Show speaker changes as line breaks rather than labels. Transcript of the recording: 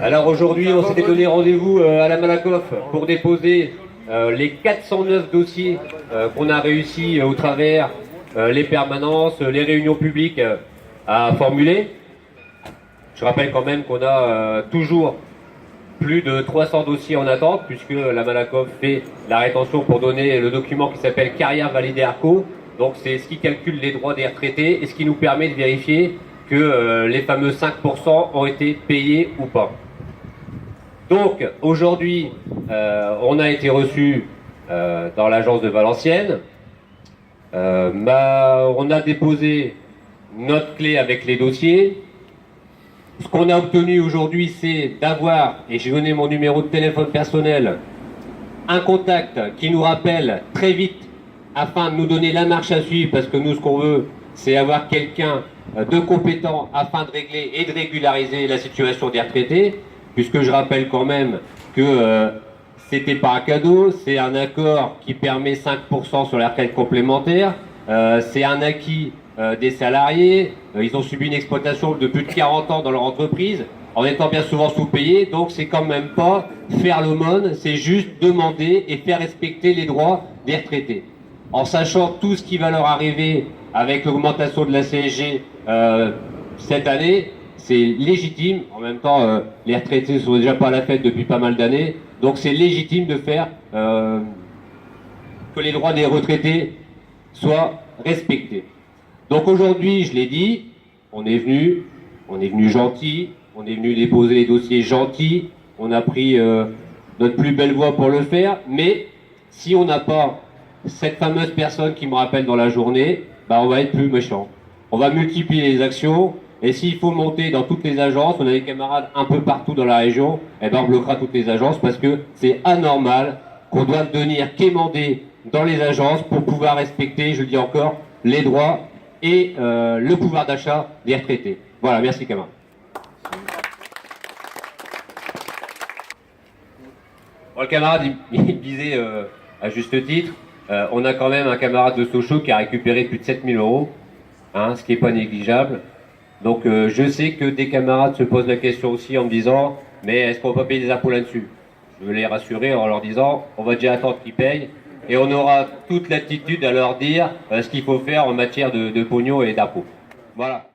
Alors aujourd'hui, on s'était donné rendez-vous à la Malakoff pour déposer les 409 dossiers qu'on a réussi au travers les permanences, les réunions publiques à formuler. Je rappelle quand même qu'on a toujours plus de 300 dossiers en attente, puisque la Malakoff fait la rétention pour donner le document qui s'appelle Carrière validée ARCO. Donc c'est ce qui calcule les droits des retraités et ce qui nous permet de vérifier que les fameux 5% ont été payés ou pas. Donc aujourd'hui, on a été reçu dans l'agence de Valenciennes. On a déposé notre clé avec les dossiers. Ce qu'on a obtenu aujourd'hui, c'est d'avoir, et j'ai donné mon numéro de téléphone personnel, un contact qui nous rappelle très vite afin de nous donner la marche à suivre, parce que nous, ce qu'on veut, c'est avoir quelqu'un de compétent afin de régler et de régulariser la situation des retraités, puisque je rappelle quand même que c'était pas un cadeau, c'est un accord qui permet 5% sur la retraite complémentaire, c'est un acquis des salariés, ils ont subi une exploitation de plus de 40 ans dans leur entreprise, en étant bien souvent sous-payés, donc c'est quand même pas faire l'aumône, c'est juste demander et faire respecter les droits des retraités. En sachant tout ce qui va leur arriver avec l'augmentation de la CSG cette année, c'est légitime. En même temps, les retraités ne sont déjà pas à la fête depuis pas mal d'années, donc c'est légitime de faire que les droits des retraités soient respectés. Donc aujourd'hui, je l'ai dit, on est venu gentil, on est venu déposer les dossiers gentils, on a pris notre plus belle voie pour le faire, mais si on n'a pas cette fameuse personne qui me rappelle dans la journée, on va être plus méchant. On va multiplier les actions, et s'il faut monter dans toutes les agences, on a des camarades un peu partout dans la région, on bloquera toutes les agences parce que c'est anormal qu'on doive venir quémander dans les agences pour pouvoir respecter, je le dis encore, les droits et le pouvoir d'achat des retraités. Voilà, merci camarades. Bon, le camarade, il disait à juste titre, on a quand même un camarade de Sochaux qui a récupéré plus de 7000 €, ce qui n'est pas négligeable. Donc je sais que des camarades se posent la question aussi en me disant, mais est-ce qu'on va payer des impôts là-dessus? Je veux les rassurer en leur disant, on va déjà attendre qu'ils payent, et on aura toute l'attitude à leur dire ce qu'il faut faire en matière de pognon et d'impôts. Voilà.